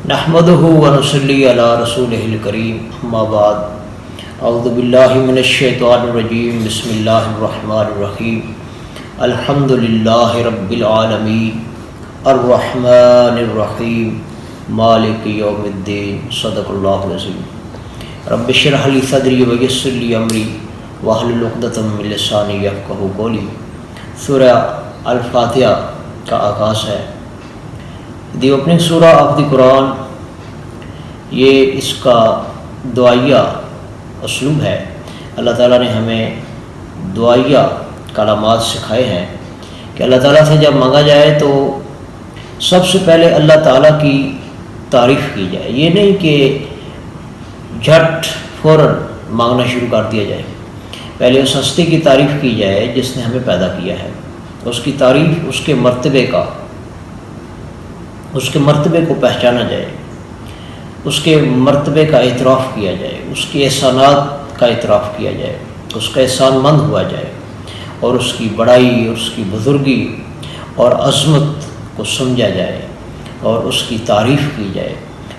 نحمده ونصلي على رسوله الكريم اما بعد اعوذ باللہ من الشیطان الرجیم بسم اللہ الرحمن الرحیم الحمد للہ رب العالمین الرحمن الرحیم مالک یوم الدین صدق اللہ العظیم رب اشرح لی صدری ویسر لی امری واحلل عقدۃ من لسانی یفقہوا قولی۔ سورہ الفاتحہ کا آغاز ہے۔ دی اوپننگ سورہ آف دی قرآن، یہ اس کا دعائیہ اسلوب ہے۔ اللہ تعالیٰ نے ہمیں دعائیہ کلمات سکھائے ہیں کہ اللہ تعالیٰ سے جب مانگا جائے تو سب سے پہلے اللہ تعالیٰ کی تعریف کی جائے، یہ نہیں کہ جھٹ فوراً مانگنا شروع کر دیا جائے۔ پہلے اس ہستی کی تعریف کی جائے جس نے ہمیں پیدا کیا ہے، اس کی تعریف، اس کے مرتبے کو پہچانا جائے، اس کے مرتبے کا اعتراف کیا جائے، اس کے احسانات کا اعتراف کیا جائے، اس کا احسان مند ہوا جائے، اور اس کی بڑائی، اس کی بزرگی اور عظمت کو سمجھا جائے، اور اس کی تعریف کی جائے،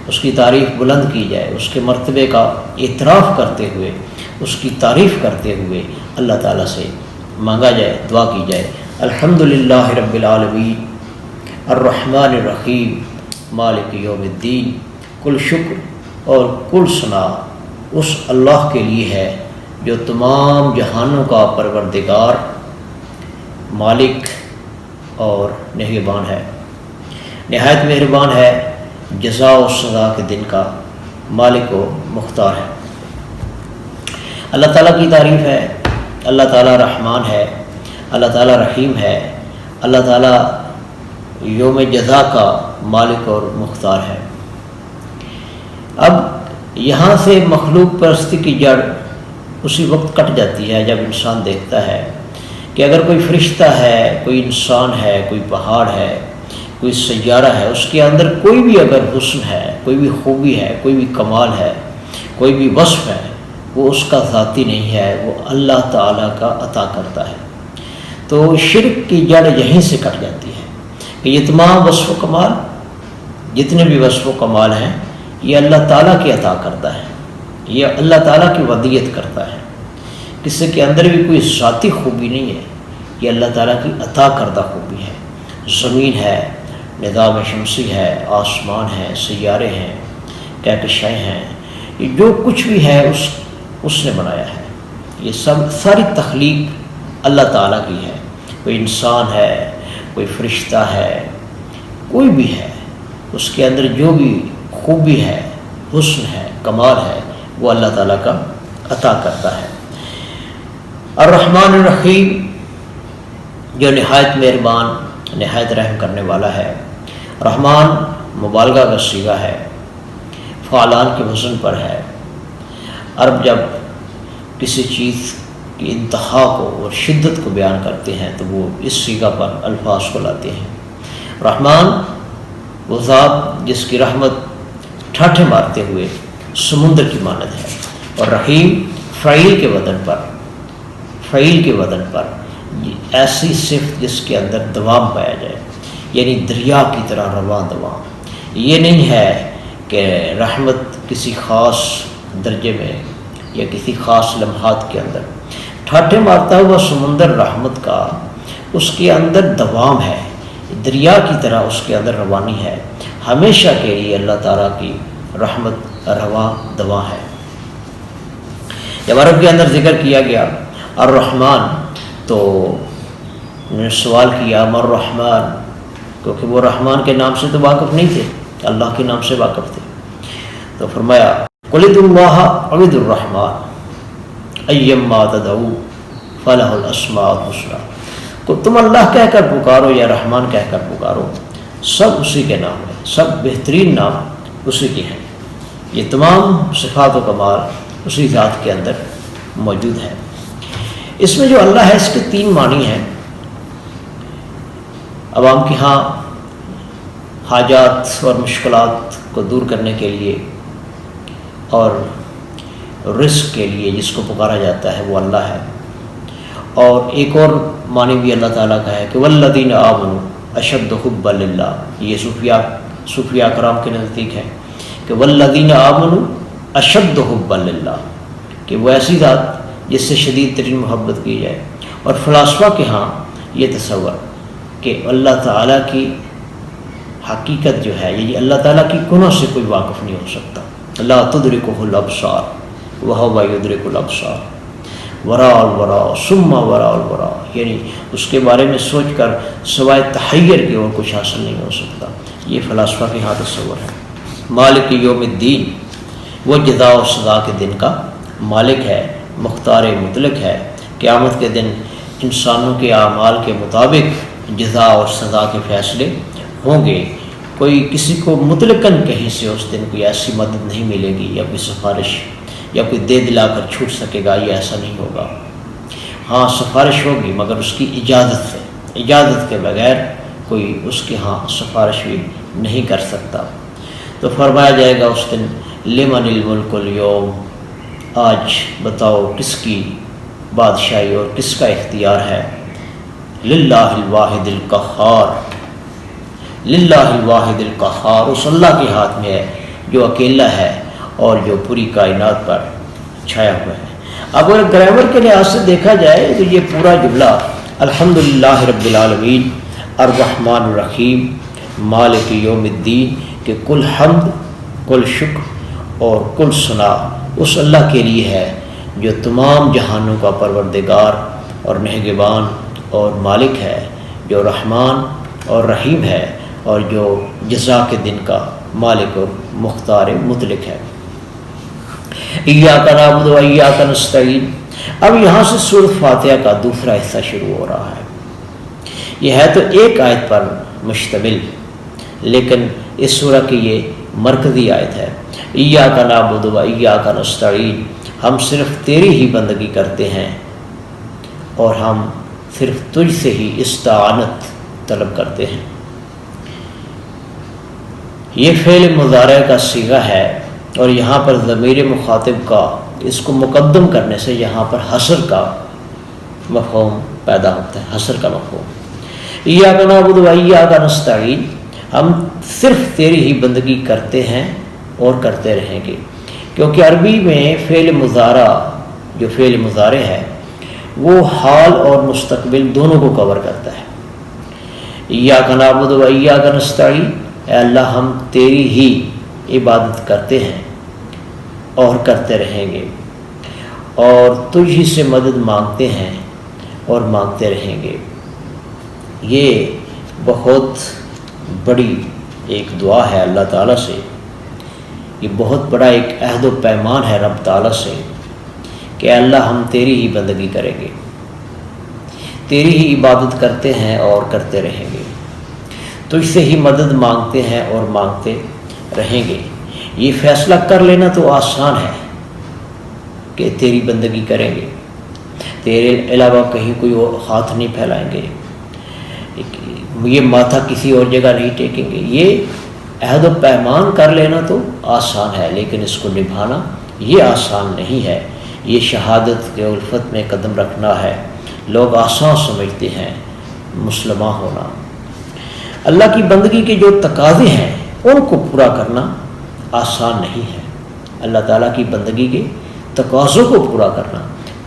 اس کی تعریف بلند کی جائے، اس کے مرتبے کا اعتراف کرتے ہوئے، اس کی تعریف کرتے ہوئے اللہ تعالیٰ سے مانگا جائے، دعا کی جائے۔ الحمدللہ رب العالمین الرحمن الرحیم مالک یوم الدین۔ کل شکر اور کل ثنا اس اللہ کے لیے ہے جو تمام جہانوں کا پروردگار، مالک اور نگہبان ہے، نہایت مہربان ہے، جزا و سزا کے دن کا مالک و مختار ہے۔ اللہ تعالیٰ کی تعریف ہے، اللہ تعالیٰ رحمان ہے، اللہ تعالیٰ رحیم ہے، اللہ تعالیٰ یوم جزا کا مالک اور مختار ہے۔ اب یہاں سے مخلوق پرستی کی جڑ اسی وقت کٹ جاتی ہے جب انسان دیکھتا ہے کہ اگر کوئی فرشتہ ہے، کوئی انسان ہے، کوئی پہاڑ ہے، کوئی سیارہ ہے، اس کے اندر کوئی بھی اگر حسن ہے، کوئی بھی خوبی ہے، کوئی بھی کمال ہے، کوئی بھی وصف ہے، وہ اس کا ذاتی نہیں ہے، وہ اللہ تعالیٰ کا عطا کرتا ہے۔ تو شرک کی جڑ یہیں سے کٹ جاتی ہے کہ یہ تمام وصف و کمال، جتنے بھی وصف و کمال ہیں، یہ اللہ تعالیٰ کی عطا کرتا ہے، یہ اللہ تعالیٰ کی ودیت کرتا ہے۔ کسی کے اندر بھی کوئی ذاتی خوبی نہیں ہے، یہ اللہ تعالیٰ کی عطا کردہ خوبی ہے۔ زمین ہے، نظام شمسی ہے، آسمان ہے، سیارے ہیں، کہکشائیں ہیں، یہ جو کچھ بھی ہے اس نے بنایا ہے۔ یہ ساری تخلیق اللہ تعالیٰ کی ہے۔ کوئی انسان ہے، کوئی فرشتہ ہے، کوئی بھی ہے، اس کے اندر جو بھی خوبی ہے، حسن ہے، کمال ہے، وہ اللہ تعالیٰ کا عطا کرتا ہے۔ الرحمن الرحیم، جو نہایت مہربان، نہایت رحم کرنے والا ہے۔ رحمان مبالغہ کا صیغہ ہے، فعلان کے وزن پر ہے۔ عرب جب کسی چیز کی انتہا کو اور شدت کو بیان کرتے ہیں تو وہ اس صیغہ پر الفاظ کو لاتے ہیں۔ رحمان وہ ذات جس کی رحمت ٹھاٹھے مارتے ہوئے سمندر کی مانند ہے، اور رحیم فعیل کے وزن پر ایسی صفت جس کے اندر دوام پایا جائے، یعنی دریا کی طرح رواں دوام۔ یہ نہیں ہے کہ رحمت کسی خاص درجے میں یا کسی خاص لمحات کے اندر، ٹھاٹھے مارتا ہوا سمندر رحمت کا، اس کے اندر دوام ہے، دریا کی طرح اس کے اندر روانی ہے، ہمیشہ کے لیے اللہ تعالیٰ کی رحمت رواں دواں ہے۔ جب عرب کے اندر ذکر کیا گیا الرحمن تو انہوں نے سوال کیا مر رحمان، کیونکہ وہ رحمان کے نام سے تو واقف نہیں تھے، اللہ کے نام سے واقف تھے۔ تو فرمایا قل ادعوا اللہ او ادعوا الرحمن ایما تدعوا فلہ الاسماء الحسنی، تم اللہ کہہ کر پکارو یا رحمان کہہ کر پکارو، سب اسی کے نام ہیں، سب بہترین نام اسی کے ہیں۔ یہ تمام صفات و کمال اسی ذات کے اندر موجود ہے۔ اس میں جو اللہ ہے اس کے تین معنی ہیں۔ عوام کے ہاں حاجات اور مشکلات کو دور کرنے کے لیے اور رزق کے لیے جس کو پکارا جاتا ہے وہ اللہ ہے، اور ایک اور معنی بھی اللہ تعالیٰ کا ہے کہ والذین آمنوا اشد حبا للہ، یہ صوفیاء کرام کے نزدیک ہے کہ والذین آمنوا اشد حبا للہ، کہ وہ ایسی ذات جس سے شدید ترین محبت کی جائے۔ اور فلاسفہ کے ہاں یہ تصور کہ اللہ تعالیٰ کی حقیقت جو ہے، یہ اللہ تعالیٰ کی کنہوں سے کوئی واقف نہیں ہو سکتا۔ لا تدرکہ الابصار وہو یدرک الابصار، وراء الوراء ثم وراء الوراء، یعنی اس کے بارے میں سوچ کر سوائے تحیر کے اور کچھ حاصل نہیں ہو سکتا۔ یہ فلاسفہ کے ہاں تصور ہے۔ مالک یوم الدین، وہ جزا و سزا کے دن کا مالک ہے، مختار مطلق ہے۔ قیامت کے دن انسانوں کے اعمال کے مطابق جزا اور سزا کے فیصلے ہوں گے۔ کوئی کسی کو مطلقاً کہیں سے اس دن کوئی ایسی مدد نہیں ملے گی یا کوئی سفارش یا کوئی دے دلا کر چھوٹ سکے گا، یہ ایسا نہیں ہوگا۔ ہاں سفارش ہوگی مگر اس کی اجازت سے، اجازت کے بغیر کوئی اس کے ہاں سفارش بھی نہیں کر سکتا۔ تو فرمایا جائے گا اس دن لمن الملک اليوم، آج بتاؤ کس کی بادشاہی اور کس کا اختیار ہے؟ للہ الواحد القہار، للہ الواحد القہار، اس اللہ کے ہاتھ میں ہے جو اکیلا ہے اور جو پوری کائنات پر چھایا ہوا ہے۔ اب اگر گرامر کے لحاظ سے دیکھا جائے تو یہ پورا جملہ الحمدللہ رب العالمین الرحمن الرحیم مالک یوم الدین کہ کل حمد، کل شکر اور کل ثنا اس اللہ کے لیے ہے جو تمام جہانوں کا پروردگار اور نگہبان اور مالک ہے، جو رحمان اور رحیم ہے اور جو جزا کے دن کا مالک اور مختار مطلق ہے۔ ایاک نعبد و ایاک نستعین، اب یہاں سے سورۃ فاتحہ کا دوسرا حصہ شروع ہو رہا ہے۔ یہ ہے تو ایک آیت پر مشتمل، لیکن اس سورہ کی یہ مرکزی آیت ہے۔ ایاک نعبد و ایاک نستعین، ہم صرف تیری ہی بندگی کرتے ہیں اور ہم صرف تجھ سے ہی استعانت طلب کرتے ہیں۔ یہ فعل مضارع کا صیغہ ہے اور یہاں پر ضمیر مخاطب کا اس کو مقدم کرنے سے یہاں پر حصر کا مفہوم پیدا ہوتا ہے، حصر کا مفہوم۔ ایاک نعبد و ایاک نستعین، ہم صرف تیری ہی بندگی کرتے ہیں اور کرتے رہیں گے، کیونکہ عربی میں فعل مضارع جو فعل مضارع ہے وہ حال اور مستقبل دونوں کو کور کرتا ہے۔ ایاک نعبد و ایاک نستعین، اے اللہ ہم تیری ہی عبادت کرتے ہیں اور کرتے رہیں گے، اور تجھ ہی سے مدد مانگتے ہیں اور مانگتے رہیں گے۔ یہ بہت بڑی ایک دعا ہے اللہ تعالیٰ سے، یہ بہت بڑا ایک عہد و پیمان ہے رب تعالیٰ سے کہ اللہ ہم تیری ہی بندگی کریں گے، تیری ہی عبادت کرتے ہیں اور کرتے رہیں گے، تجھ سے ہی مدد مانگتے ہیں اور مانگتے رہیں گے۔ یہ فیصلہ کر لینا تو آسان ہے کہ تیری بندگی کریں گے، تیرے علاوہ کہیں کوئی اور ہاتھ نہیں پھیلائیں گے، یہ ماتھا کسی اور جگہ نہیں ٹیکیں گے۔ یہ عہد و پیمان کر لینا تو آسان ہے، لیکن اس کو نبھانا یہ آسان نہیں ہے۔ یہ شہادت کے الفت میں قدم رکھنا ہے۔ لوگ آسان سمجھتے ہیں مسلمان ہونا۔ اللہ کی بندگی کے جو تقاضے ہیں ان کو پورا کرنا آسان نہیں ہے۔ اللہ تعالیٰ کی بندگی کے تقاضوں کو پورا کرنا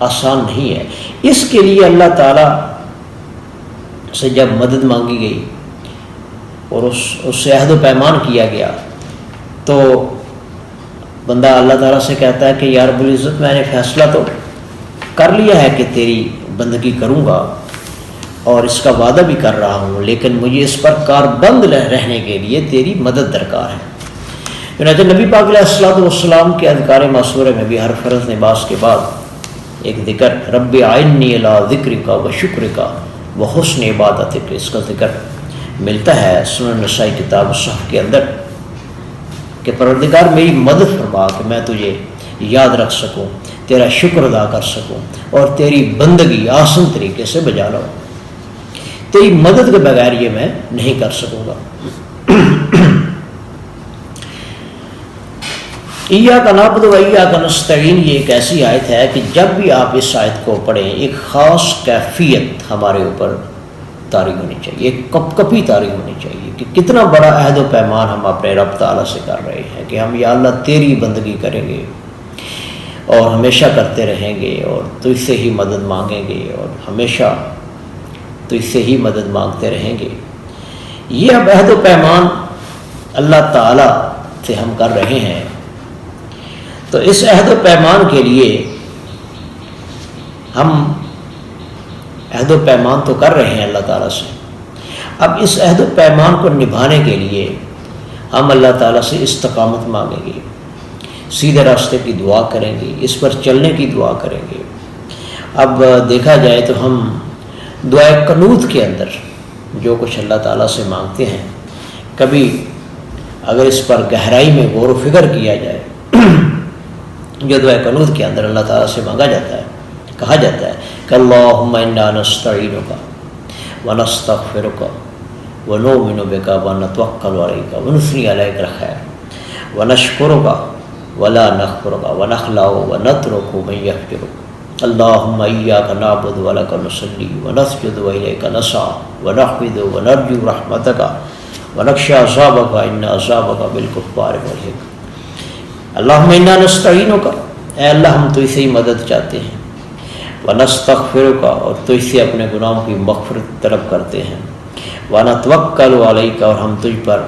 آسان نہیں ہے۔ اس کے لیے اللہ تعالیٰ سے جب مدد مانگی گئی اور اس سے عہد و پیمان کیا گیا تو بندہ اللہ تعالیٰ سے کہتا ہے کہ یا رب العزت، میں نے فیصلہ تو کر لیا ہے کہ تیری بندگی کروں گا اور اس کا وعدہ بھی کر رہا ہوں، لیکن مجھے اس پر کاربند رہنے کے لیے تیری مدد درکار ہے۔ چنانچہ نبی پاک علیہ الصلوۃ والسلام کے اذکار معصورہ میں بھی ہر فرض نماز کے بعد ایک ذکر رب اعنی علی ذکرک و شکرک و حسن عبادتک، اس کا ذکر ملتا ہے سنن نسائی کتاب الصحف کے اندر کہ پروردگار میری مدد فرما کہ میں تجھے یاد رکھ سکوں، تیرا شکر ادا کر سکوں اور تیری بندگی آسان طریقے سے بجا لاؤں، تیری مدد کے بغیر یہ میں نہیں کر سکوں گا۔ ایاک نعبد و ایاک نستعین، یہ ایک ایسی آیت ہے کہ جب بھی آپ اس آیت کو پڑھیں ایک خاص کیفیت ہمارے اوپر طاری ہونی چاہیے، ایک کپ کپی طاری ہونی چاہیے۔ کہ کتنا بڑا عہد و پیمان ہم اپنے رب تعالیٰ سے کر رہے ہیں کہ ہم یا اللہ تیری بندگی کریں گے اور ہمیشہ کرتے رہیں گے اور تجھ سے ہی مدد مانگیں گے اور ہمیشہ تجھ سے ہی مدد مانگتے رہیں گے. یہ اب عہد و پیمان اللہ تعالیٰ سے ہم کر رہے ہیں. تو اس عہد و پیمان کے لیے ہم عہد و پیمان تو کر رہے ہیں اللہ تعالیٰ سے. اب اس عہد و پیمان کو نبھانے کے لیے ہم اللہ تعالیٰ سے استقامت مانگیں گے, سیدھے راستے کی دعا کریں گے, اس پر چلنے کی دعا کریں گے. اب دیکھا جائے تو ہم دعائے قنوت کے اندر جو کچھ اللہ تعالیٰ سے مانگتے ہیں, کبھی اگر اس پر گہرائی میں غور و فکر کیا جائے, جو دعائے قنوت کے اندر اللہ تعالیٰ سے مانگا جاتا ہے, کہا جاتا ہے کہ اللہم انا نستعینک ونستغفرک ونؤمن بک ونتوکل علیک ونثنی علیک الخیر ونشکرک ولا نکفرک ونخلع ونترک من یفجرک اللہم ایاک نعبد ولک نصلی ونسجد والیک نسعی ونحمد ونرجو رحمتک ونخشی عذابک ان عذابک بالکفار ملحق. اللہم انا نستعینک, اے اللہ ہم تجھ سے ہی مدد چاہتے ہیں, ونستغفرک, اور تجھ سے اپنے گناہوں کی مغفرت طلب کرتے ہیں, ونتوکل علیک, اور ہم تجھ پر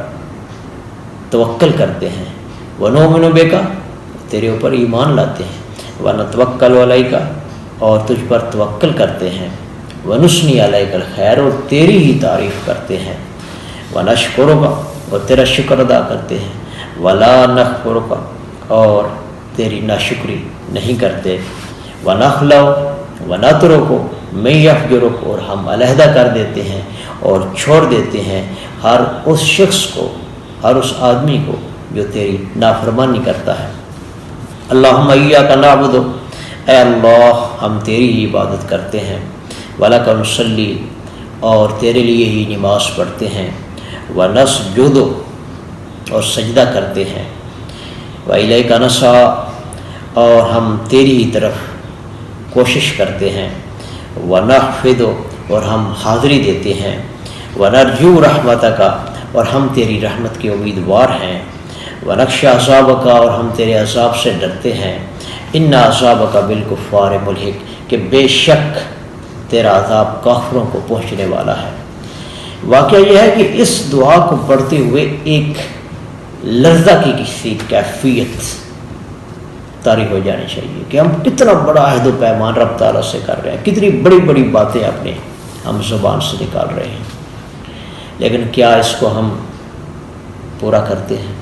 توکل کرتے ہیں, ونؤمن بک, تیرے اوپر ایمان لاتے ہیں, ونتوکل علیک, اور تجھ پر توکل کرتے ہیں, ونثنی علیک الخیر, اور تیری ہی تعریف کرتے ہیں, ونشکرک, اور تیرا شکر ادا کرتے ہیں, ولا نکفرک, اور تیری ناشکری نہیں کرتے, ونخلع ونترک من یفجرک, اور ہم علیحدہ کر دیتے ہیں اور چھوڑ دیتے ہیں ہر اس شخص کو, ہر اس آدمی کو جو تیری نافرمانی کرتا ہے. اللہم ایاک نعبد, اے اللہ ہم تیری ہی عبادت کرتے ہیں, ولک نصلی, اور تیرے لیے ہی نماز پڑھتے ہیں, ونسجد, اور سجدہ کرتے ہیں, والیک نسعی, اور ہم تیری ہی طرف کوشش کرتے ہیں, ونحفظ, اور ہم حاضری دیتے ہیں, ونرجو رحمتک, اور ہم تیری رحمت کے امیدوار ہیں, ونخشی عذابک, اور ہم تیرے عذاب سے ڈرتے ہیں, ان عذابک بالکفار ملحق, کہ بے شک تیرا عذاب کافروں کو پہنچنے والا ہے. واقعہ یہ ہے کہ اس دعا کو پڑھتے ہوئے ایک لرزہ کی کسی کیفیت طاری ہو جانی چاہیے کہ ہم کتنا بڑا عہد و پیمان رب تعالیٰ سے کر رہے ہیں, کتنی بڑی بڑی باتیں اپنے ہم زبان سے نکال رہے ہیں, لیکن کیا اس کو ہم پورا کرتے ہیں؟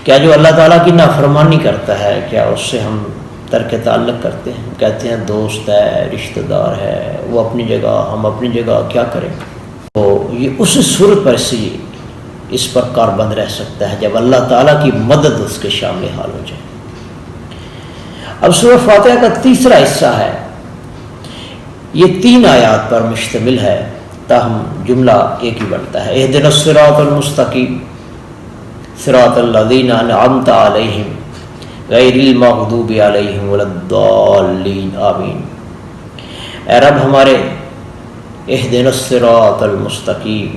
کیا جو اللہ تعالیٰ کی نافرمانی کرتا ہے کیا اس سے ہم ترک تعلق کرتے ہیں؟ کہتے ہیں دوست ہے, رشتہ دار ہے, وہ اپنی جگہ, ہم اپنی جگہ, کیا کریں؟ تو یہ اس صورت پر سے اس پر کاربند رہ سکتا ہے جب اللہ تعالیٰ کی مدد اس کے شامل حال ہو جائے. اب سورہ فاتحہ کا تیسرا حصہ ہے, یہ 3 آیات پر مشتمل ہے, تاہم جملہ ایک ہی بنتا ہے, اہدنا الصراط المستقیم صراط الذین انعمت علیہم غیر المغضوب علیہم ولا الضالین آمین. اے رب ہمارے اہدنا الصراط المستقیم,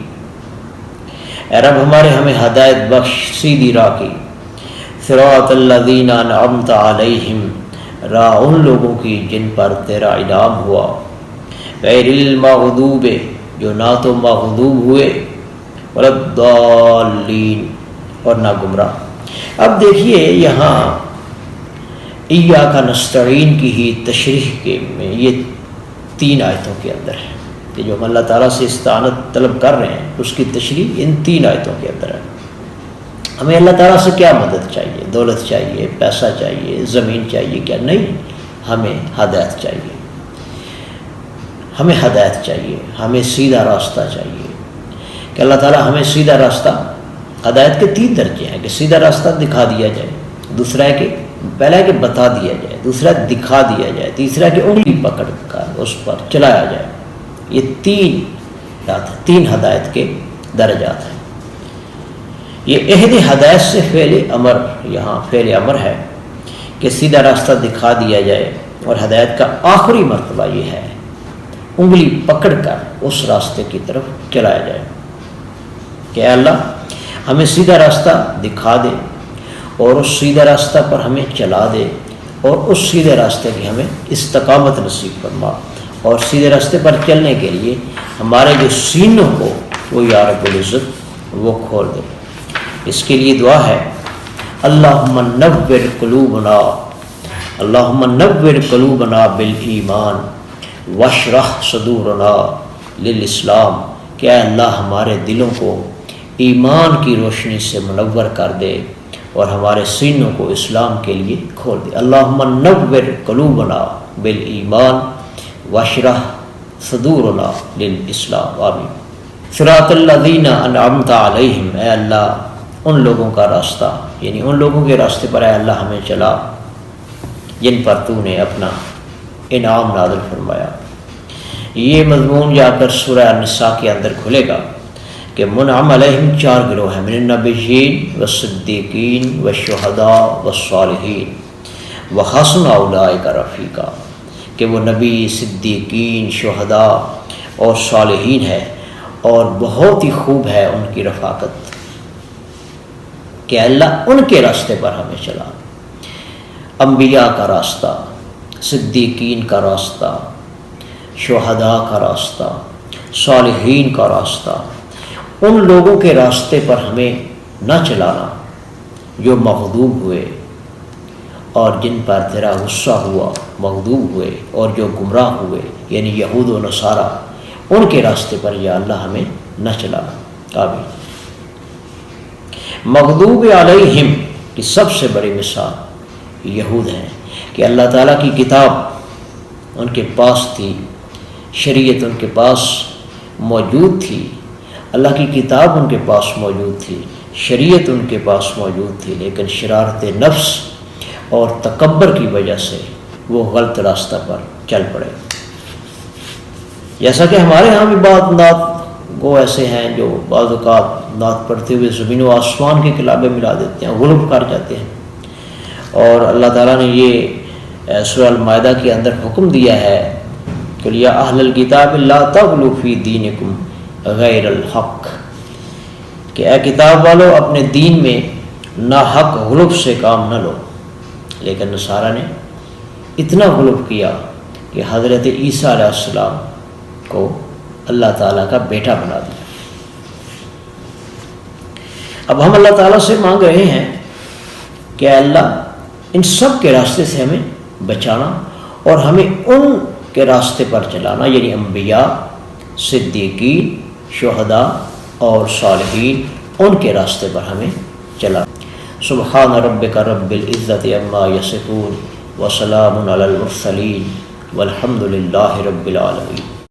اے رب ہمارے ہمیں ہدایت بخش سیدھی راہ کی, صراط الذین انعمت علیہم, راہ ان لوگوں کی جن پر تیرا انعام ہوا, غیر المغضوب, جو نہ تو مغضوب ہوئے, ولا الضالین, اور نہ گمراہ. اب دیکھیے یہاں ایاک نستعین کی ہی تشریح کے میں یہ 3 آیتوں کے اندر ہے کہ جو ہم اللہ تعالیٰ سے استعانت طلب کر رہے ہیں اس کی تشریح ان 3 آیتوں کے اندر ہے. ہمیں اللہ تعالیٰ سے کیا مدد چاہیے؟ دولت چاہیے, پیسہ چاہیے, زمین چاہیے؟ کیا نہیں, ہمیں ہدایت چاہیے, ہمیں ہدایت چاہیے, ہمیں سیدھا راستہ چاہیے کہ اللہ تعالیٰ ہمیں سیدھا راستہ. ہدایت کے 3 درجے ہیں کہ سیدھا راستہ دکھا دیا جائے, دوسرا ہے کہ پہلا ہے کہ بتا دیا جائے, دوسرا دکھا دیا جائے, تیسرا ہے کہ انگلی پکڑ کر اس پر چلایا جائے. یہ 3 ہدایت کے درجات ہیں. یہ عہد ہدایت سے فعل امر, یہاں فعل امر ہے کہ سیدھا راستہ دکھا دیا جائے, اور ہدایت کا آخری مرتبہ یہ ہے انگلی پکڑ کر اس راستے کی طرف چلایا جائے. کہ اے اللہ ہمیں سیدھا راستہ دکھا دے اور اس سیدھا راستہ پر ہمیں چلا دے اور اس سیدھے راستے کی ہمیں استقامت نصیب فرما، اور سیدھے راستے پر چلنے کے لیے ہمارے جو سینوں کو وہ یا رب العزت وہ کھول دے۔ اس کے لیے دعا ہے اللہم نور قلوبنا، اللہم نور قلوبنا بالایمان واشرح صدورنا للاسلام، کہ اے اللہ ہمارے دلوں کو ایمان کی روشنی سے منور کر دے اور ہمارے سینوں کو اسلام کے لیے کھول دے۔ اللہم نور قلوبنا بالایمان واشرح صدورنا للاسلام، آمین۔ صراط الذین انعمت علیہم، اے اللہ ان لوگوں کا راستہ، یعنی ان لوگوں کے راستے پر اے اللہ ہمیں چلا جن پر تو نے اپنا انعام نازل فرمایا۔ یہ مضمون جا کر سورہ النساء کے اندر کھلے گا کہ منعم علیہم 4 گروہ ہیں، من النبیین والصدیقین والشہداء والصالحین وحسن اولئک رفیقا، کہ وہ نبی، صدیقین، شہداء اور صالحین ہے اور بہت ہی خوب ہے ان کی رفاقت، کہ اللہ ان کے راستے پر ہمیں چلا۔ انبیاء کا راستہ، صدیقین کا راستہ، شہداء کا راستہ، صالحین کا راستہ، ان لوگوں کے راستے پر ہمیں نہ چلانا جو مغضوب ہوئے اور جن پر تیرا غصہ ہوا، مغضوب ہوئے اور جو گمراہ ہوئے، یعنی یہود و نصارہ، ان کے راستے پر یا اللہ ہمیں نہ چلانا، آمین۔ مغضوب علیہم کی سب سے بڑی مثال یہود ہیں کہ اللہ تعالیٰ کی کتاب ان کے پاس تھی، شریعت ان کے پاس موجود تھی، اللہ کی کتاب ان کے پاس موجود تھی، شریعت ان کے پاس موجود تھی، لیکن شرارت نفس اور تکبر کی وجہ سے وہ غلط راستہ پر چل پڑے۔ جیسا کہ ہمارے ہاں بھی بعض نعت گو ایسے ہیں جو بعض اوقات نعت پڑھتے ہوئے زمین و آسمان کے کلابے ملا دیتے ہیں، غلب کر جاتے ہیں، اور اللہ تعالیٰ نے یہ سورہ المائدہ کے اندر حکم دیا ہے کہ یا اہل الکتاب لا تغلوا فی دینکم غیر الحق، کہ اے کتاب والو اپنے دین میں ناحق غلب سے کام نہ لو۔ لیکن نصارہ نے اتنا غلب کیا کہ حضرت عیسیٰ علیہ السلام کو اللہ تعالیٰ کا بیٹا بنا دیا۔ اب ہم اللہ تعالیٰ سے مانگ رہے ہیں کہ اے اللہ ان سب کے راستے سے ہمیں بچانا اور ہمیں ان کے راستے پر چلانا، یعنی انبیاء، صدیقین، شہداء اور صالحین، ان کے راستے پر ہمیں چلانا۔ سبحان ربک رب العزت عما یصفون وسلام علی المرسلین والحمد للہ رب العالمین۔